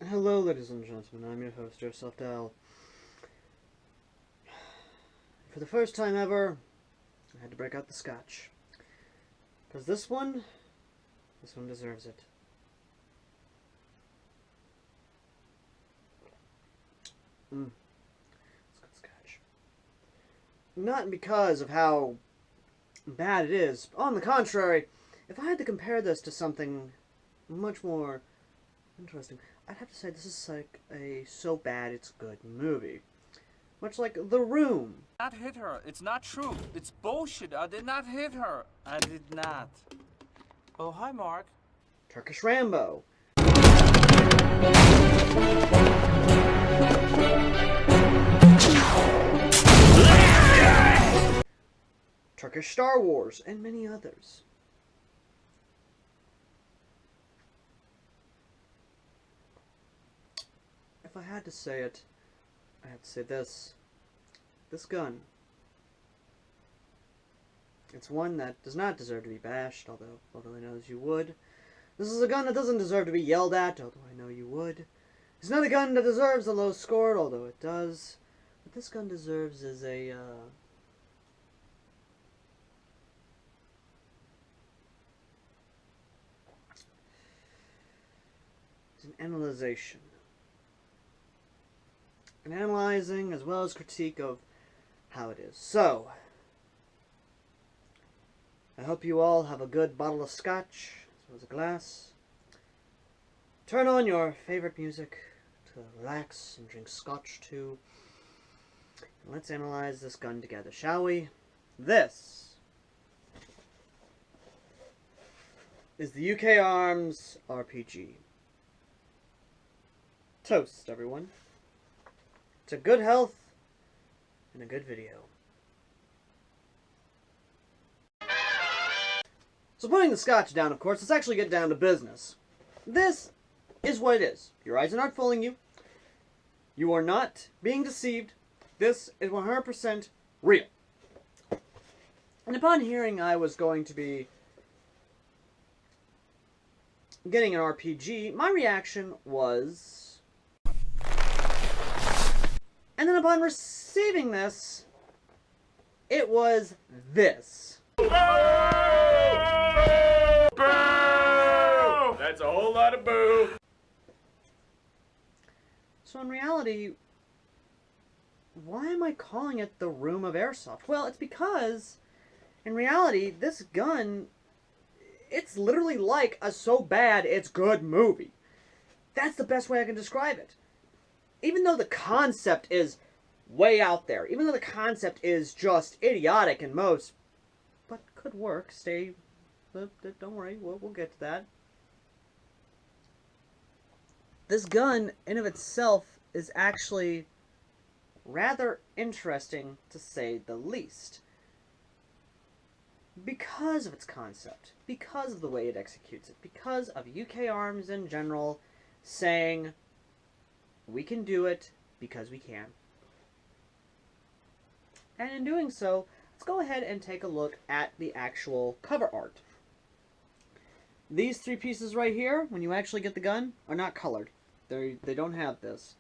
Hello, ladies and gentlemen, I'm your host, AirsoftAL. For the first time ever, I had to break out the scotch. Because this one deserves it. It's good scotch. Not because of how bad it is. On the contrary, if I had to compare this to something much more interesting, I'd have to say this is like a so bad it's good movie. Much like The Room. Not hit her. It's not true. It's bullshit. I did not hit her. I did not. Oh, hi, Mark. Turkish Rambo. Turkish Star Wars, and many others. If I had to say it, I have to say this. This gun. It's one that does not deserve to be bashed, although I know as you would. This is a gun that doesn't deserve to be yelled at, although I know you would. It's not a gun that deserves a low score, although it does. What this gun deserves is a, it's an analyzation. An analyzing as well as critique of how it is. So, I hope you all have a good bottle of scotch, as well as a glass. Turn on your favorite music to relax and drink scotch too. And let's analyze this gun together, shall we? This is the UKarms RPG. Toast, everyone, to good health and a good video. So putting the scotch down, of course, let's actually get down to business. This is what it is. Your eyes are not fooling you. You are not being deceived. This is 100% real. And upon hearing I was going to be getting an RPG, my reaction was... And then upon receiving this, it was this. Boo! That's a whole lot of boo. So in reality, why am I calling it the Room of Airsoft? Well, it's because, in reality, this gun, it's literally like a so bad it's good movie. That's the best way I can describe it. Even though the concept is way out there, even though the concept is just idiotic in most, but could work, don't worry, we'll get to that. This gun, in of itself, is actually rather interesting, to say the least. Because of its concept, because of the way it executes it, because of UKarms in general saying, we can do it because we can. And in doing so, let's go ahead and take a look at the actual cover art. These three pieces right here, when you actually get the gun, are not colored. They don't have this.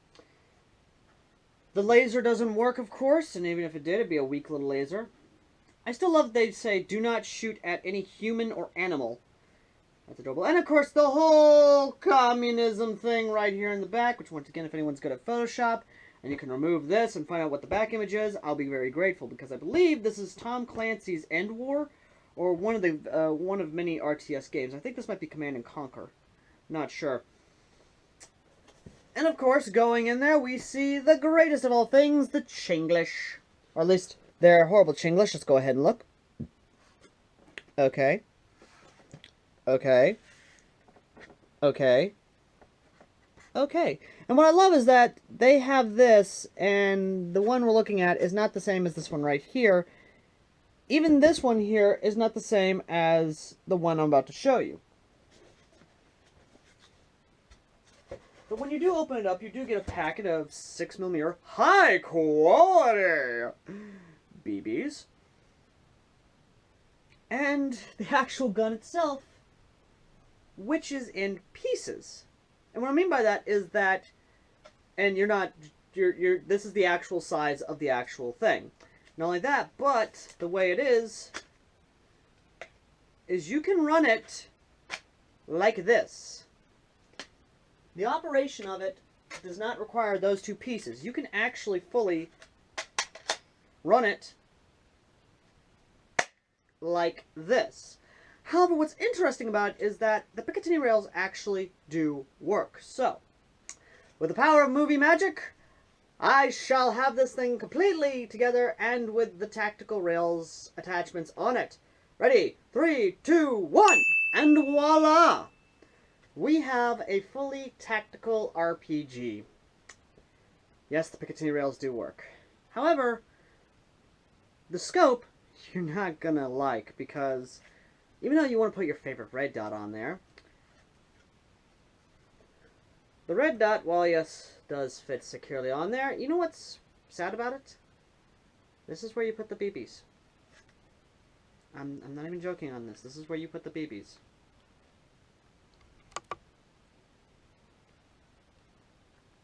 The laser doesn't work, of course, and even if it did, it'd be a weak little laser. I still love that they say, do not shoot at any human or animal. That's adorable. And of course, the whole communism thing right here in the back, which once again, if anyone's good at Photoshop, and you can remove this and find out what the back image is, I'll be very grateful, because I believe this is Tom Clancy's End War, or one of many RTS games. I think this might be Command & Conquer. Not sure. And of course, going in there, we see the greatest of all things, the Chinglish. Or at least, they're horrible Chinglish. Let's go ahead and look. Okay. Okay. Okay. Okay. And what I love is that they have this, and the one we're looking at is not the same as this one right here. Even this one here is not the same as the one I'm about to show you. But when you do open it up, you do get a packet of 6mm high quality BBs. And the actual gun itself, which is in pieces. And what I mean by that is that, and this is the actual size of the actual thing. Not only that, but the way it is you can run it like this. The operation of it does not require those two pieces. You can actually fully run it like this. However, what's interesting about it is that the Picatinny rails actually do work. So, with the power of movie magic, I shall have this thing completely together and with the tactical rails attachments on it. Ready? 3, 2, 1! And voila! We have a fully tactical RPG. Yes, the Picatinny rails do work. However, the scope you're not gonna like, because even though you want to put your favorite red dot on there, the red dot, while yes, does fit securely on there, you know what's sad about it? This is where you put the BBs. I'm not even joking on this. This is where you put the BBs.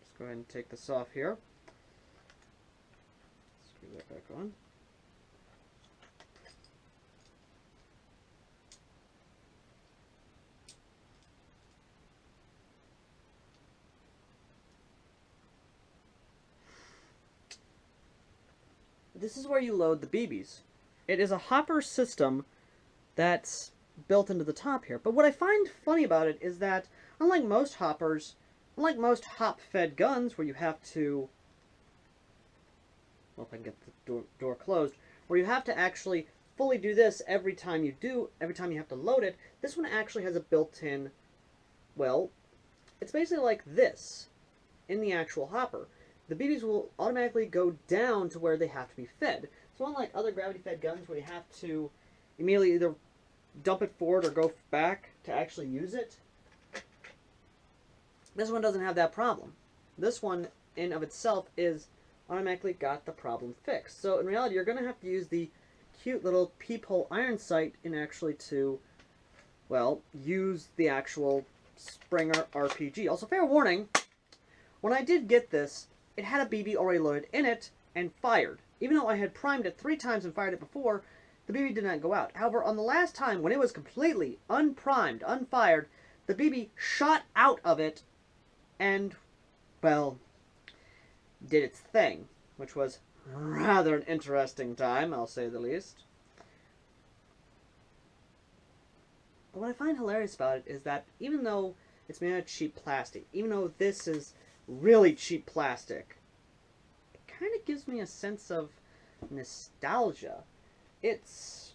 Let's go ahead and take this off here. Screw that back on. This is where you load the BBs. It is a hopper system that's built into the top here. But what I find funny about it is that, unlike most hoppers, unlike most hop-fed guns where you have to, well, if I can get the door closed, where you have to actually fully do this every time you have to load it, this one actually has a built-in, well, it's basically like this in the actual hopper. The BBs will automatically go down to where they have to be fed. So unlike other gravity-fed guns where you have to immediately either dump it forward or go back to actually use it, this one doesn't have that problem. This one, in of itself, is automatically got the problem fixed. So in reality, you're going to have to use the cute little peephole iron sight in actually to, well, use the actual Springer RPG. Also, fair warning, when I did get this, it had a BB already loaded in it and fired. Even though I had primed it 3 times and fired it before, the BB did not go out. However, on the last time, when it was completely unprimed, unfired, the BB shot out of it and, well, did its thing, which was rather an interesting time, I'll say the least. But what I find hilarious about it is that even though it's made out of cheap plastic, even though this is really cheap plastic, it kind of gives me a sense of nostalgia. It's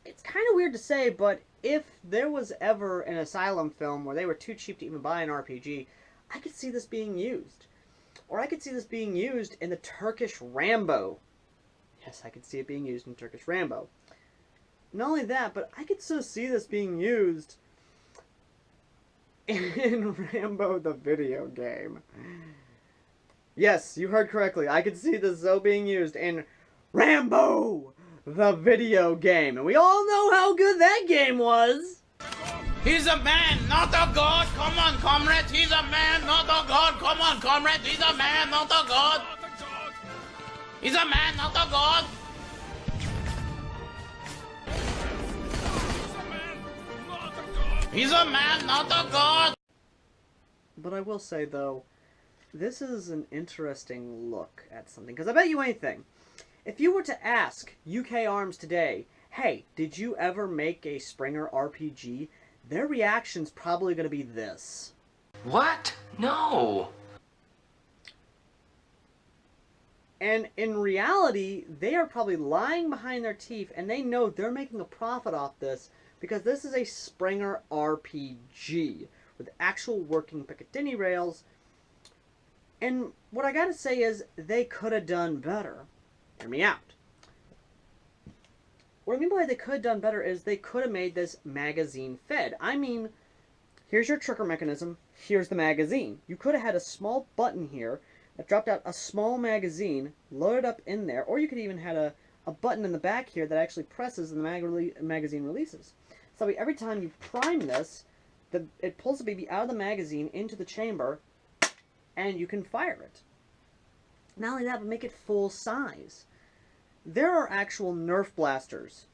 kind of weird to say, but if there was ever an Asylum film where they were too cheap to even buy an RPG, I could see this being used. Or I could see this being used in the Turkish Rambo. Yes, I could see it being used in Turkish Rambo. Not only that, but I could so see this being used in Rambo the video game. Yes, you heard correctly. I could see this so being used in Rambo the video game. And we all know how good that game was. He's a man, not a god. Come on, comrade. He's a man, not a god. Come on, comrade. He's a man, not a god. He's a man, not a god. He's a man, not a god. But I will say, though, this is an interesting look at something. Because I bet you anything, if you were to ask UKarms today, hey, did you ever make a Springer RPG? Their reaction's probably going to be this. What? No. And in reality, they are probably lying behind their teeth, and they know they're making a profit off this because this is a Springer RPG with actual working Picatinny rails. And what I gotta say is, they could have done better. Hear me out. What I mean by they could have done better is they could have made this magazine fed. I mean, here's your trigger mechanism, here's the magazine. You could have had a small button here that dropped out a small magazine, loaded up in there, or you could even had a button in the back here that actually presses and the magazine releases. So every time you prime this, it pulls the BB out of the magazine into the chamber, and you can fire it. Not only that, but make it full size. There are actual Nerf blasters.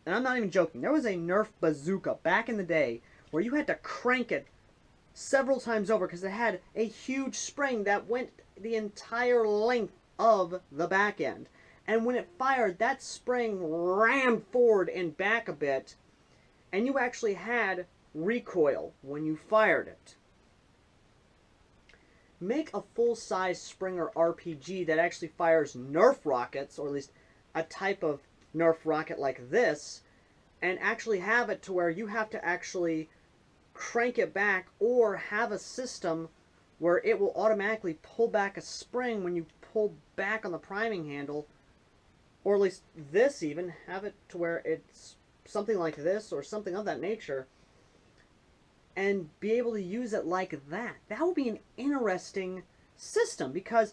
And I'm not even joking. There was a Nerf bazooka back in the day where you had to crank it several times over because it had a huge spring that went the entire length of the back end. And when it fired, that spring rammed forward and back a bit, and you actually had recoil when you fired it. Make a full-size Springer RPG that actually fires Nerf rockets, or at least a type of Nerf rocket like this, and actually have it to where you have to actually crank it back, or have a system where it will automatically pull back a spring when you pull back on the priming handle, or at least this even, have it to where it's something like this or something of that nature, and be able to use it like that. That would be an interesting system, because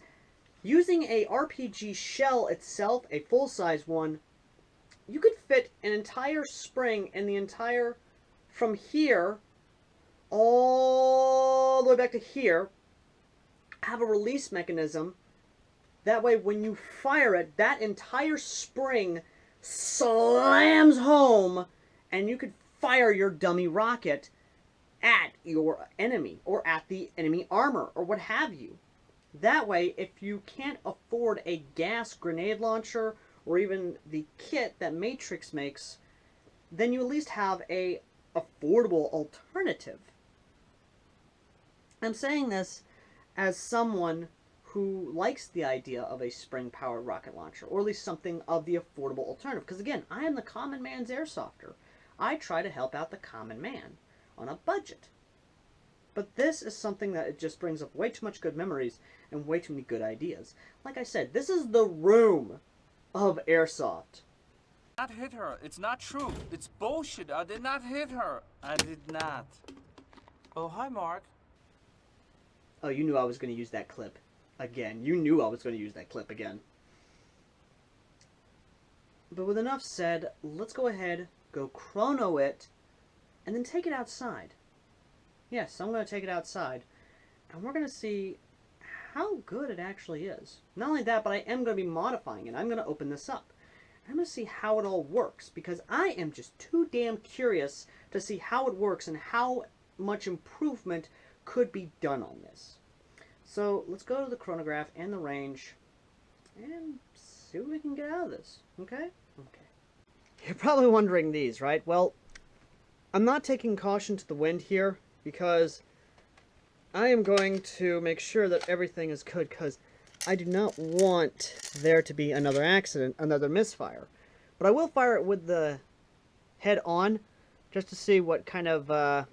using a RPG shell itself, a full-size one, you could fit an entire spring in the entire, from here all the way back to here, have a release mechanism. That way when you fire it, that entire spring slams home, and you could fire your dummy rocket at your enemy, or at the enemy armor, or what have you. That way, if you can't afford a gas grenade launcher, or even the kit that Matrix makes, then you at least have a affordable alternative. I'm saying this as someone who likes the idea of a spring-powered rocket launcher, or at least something of the affordable alternative. Because again, I am the common man's airsofter. I try to help out the common man on a budget. But this is something that it just brings up way too much good memories and way too many good ideas. Like I said, this is the room of airsoft. I did not hit her. It's not true. It's bullshit. I did not hit her. I did not. Oh, hi, Mark. Oh, you knew I was going to use that clip again. You knew I was going to use that clip again. But with enough said, let's go ahead, go chrono it, and then take it outside. Yes, I'm going to take it outside, and we're going to see how good it actually is. Not only that, but I am going to be modifying it. I'm going to open this up. I'm going to see how it all works, because I am just too damn curious to see how it works and how much improvement could be done on this. So let's go to the chronograph and the range and see what we can get out of this. Okay? Okay. You're probably wondering these, right? Well, I'm not taking caution to the wind here because I am going to make sure that everything is good, because I do not want there to be another accident, another misfire. But I will fire it with the head on just to see what kind of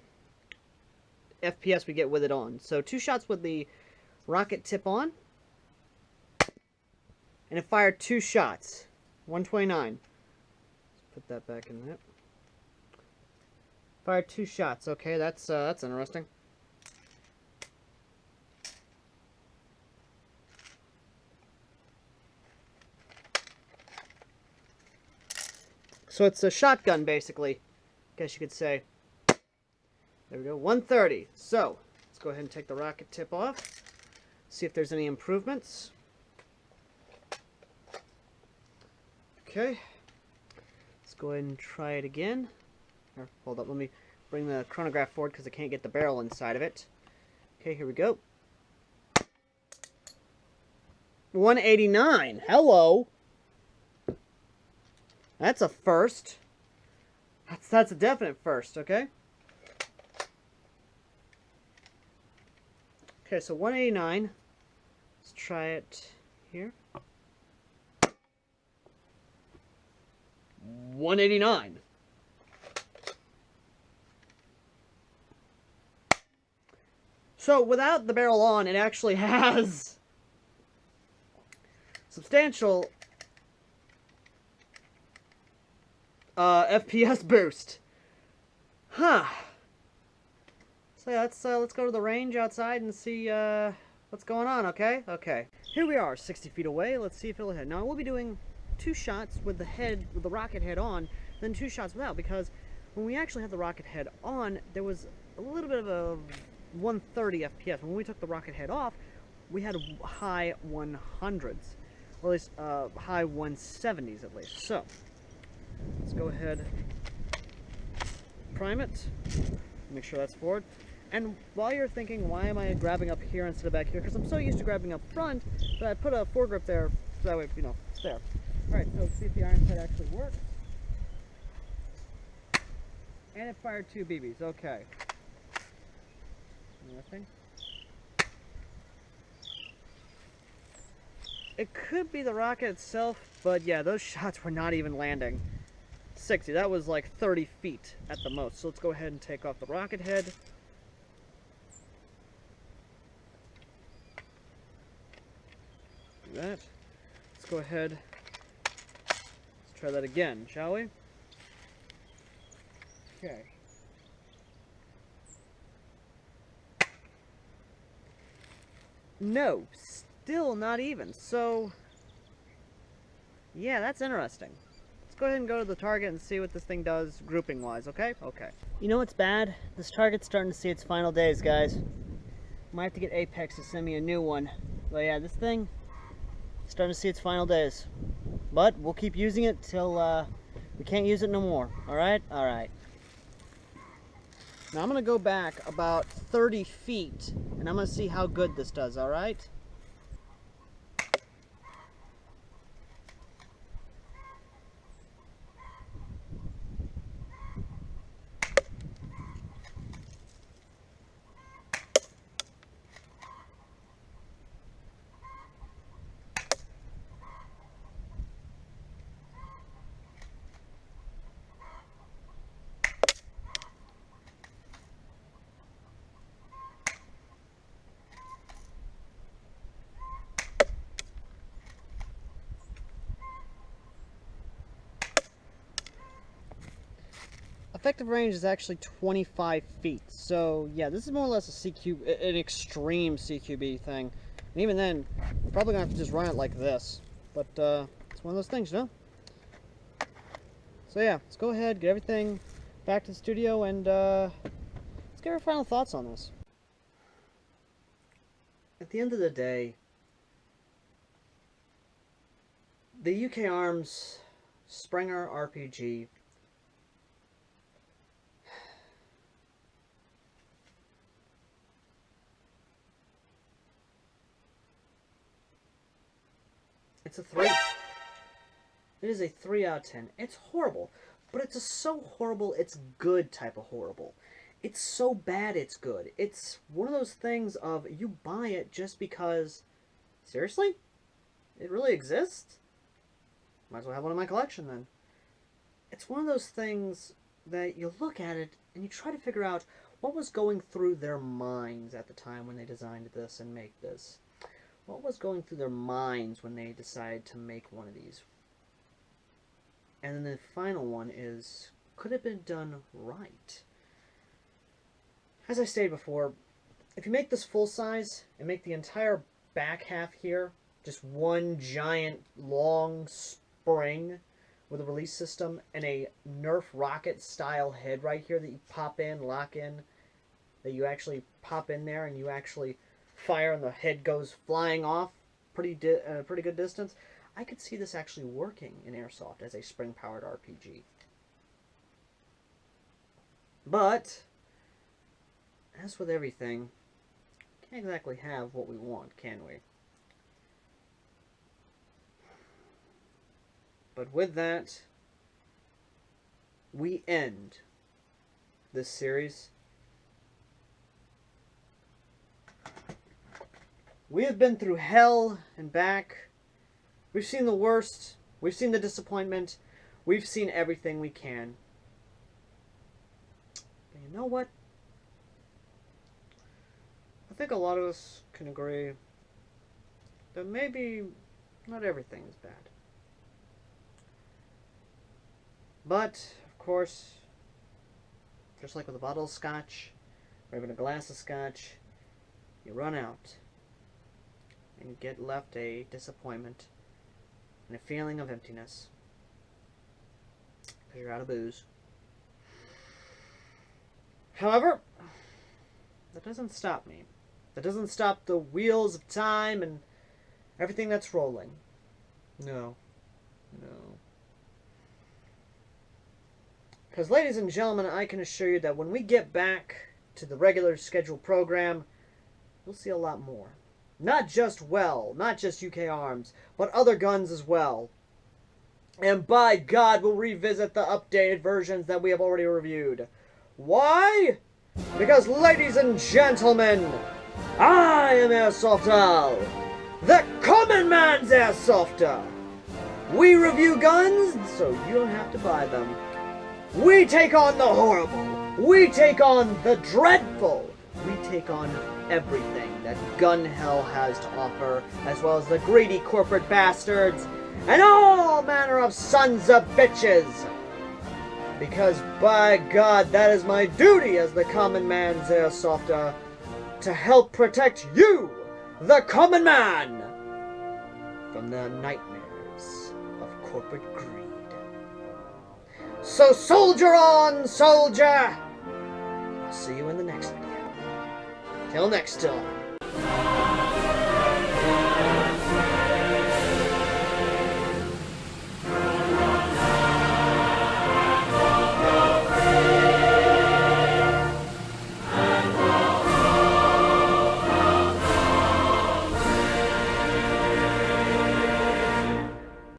FPS we get with it on. So 2 shots with the rocket tip on, and it fired 2 shots. 129. Let's put that back in there. Fired 2 shots. Okay, that's interesting. So it's a shotgun, basically, I guess you could say. There we go, 130. So, let's go ahead and take the rocket tip off. See if there's any improvements. Okay. Let's go ahead and try it again. Here, hold up, let me bring the chronograph forward because I can't get the barrel inside of it. Okay, here we go. 189. Hello. That's a first. That's a definite first, okay? Okay, so 189. Let's try it here. 189. So without the barrel on, it actually has substantial FPS boost. Huh. So yeah, let's go to the range outside and see what's going on, okay? Okay. Here we are, 60 feet away. Let's see if it'll hit. Now, we'll be doing 2 shots with the head, with the rocket head on, then 2 shots without, because when we actually had the rocket head on, there was a little bit of a 130 FPS. When we took the rocket head off, we had high 100s, or at least high 170s at least. So let's go ahead, prime it, make sure that's forward. And while you're thinking, why am I grabbing up here instead of back here? Because I'm so used to grabbing up front that I put a foregrip there so that way, you know, it's there. Alright, so let's see if the iron sight actually works. And it fired 2 BBs, okay. Nothing. It could be the rocket itself, but yeah, those shots were not even landing. 60, that was like 30 feet at the most. So let's go ahead and take off the rocket head. Do that. Let's go ahead. Let's try that again, shall we? Okay. No, still not even. So, yeah, that's interesting. Let's go ahead and go to the target and see what this thing does grouping-wise, okay? Okay. You know what's bad? This target's starting to see its final days, guys. Might have to get Apex to send me a new one. But yeah, this thing starting to see its final days. But we'll keep using it till we can't use it no more. Alright? Alright. Now I'm going to go back about 30 feet and I'm going to see how good this does, alright? Effective range is actually 25 feet, so yeah, this is more or less a an extreme CQB thing. And even then, we're probably gonna have to just run it like this. But it's one of those things, you know? So yeah, let's go ahead, get everything back to the studio, and let's get our final thoughts on this. At the end of the day, the UKarms Springer RPG it's a 3. It is a 3 out of 10. It's horrible, but it's a so horrible it's good type of horrible. It's so bad it's good. It's one of those things of you buy it just because, seriously? It really exists? Might as well have one in my collection then. It's one of those things that you look at it and you try to figure out what was going through their minds at the time when they designed this and make this. What was going through their minds when they decided to make one of these? And then the final one is, could it have been done right? As I stated before, if you make this full size and make the entire back half here just one giant long spring with a release system and a Nerf rocket style head right here that you pop in, lock in, that you actually pop in there and you actually fire and the head goes flying off pretty good distance, I could see this actually working in Airsoft as a spring-powered RPG. But, as with everything, can't exactly have what we want, can we? But with that, we end this series. We have been through hell and back. We've seen the worst. We've seen the disappointment. We've seen everything we can. But you know what? I think a lot of us can agree that maybe not everything is bad. But, of course, just like with a bottle of scotch, or even a glass of scotch, you run out. And you get left a disappointment and a feeling of emptiness because you're out of booze. However, that doesn't stop me. That doesn't stop the wheels of time and everything that's rolling. No. No. Because, ladies and gentlemen, I can assure you that when we get back to the regular scheduled program, you'll see a lot more. Not just UKarms, but other guns as well. And by God, we'll revisit the updated versions that we have already reviewed. Why? Because, ladies and gentlemen, I am AirsoftAL, the common man's Airsofter. We review guns, so you don't have to buy them. We take on the horrible. We take on the dreadful. We take on everything that gun hell has to offer, as well as the greedy corporate bastards, and all manner of sons of bitches. Because, by God, that is my duty as the common man's Airsofter, to help protect you, the common man, from the nightmares of corporate greed. So soldier on, soldier! I'll see you in the next video. Till next time.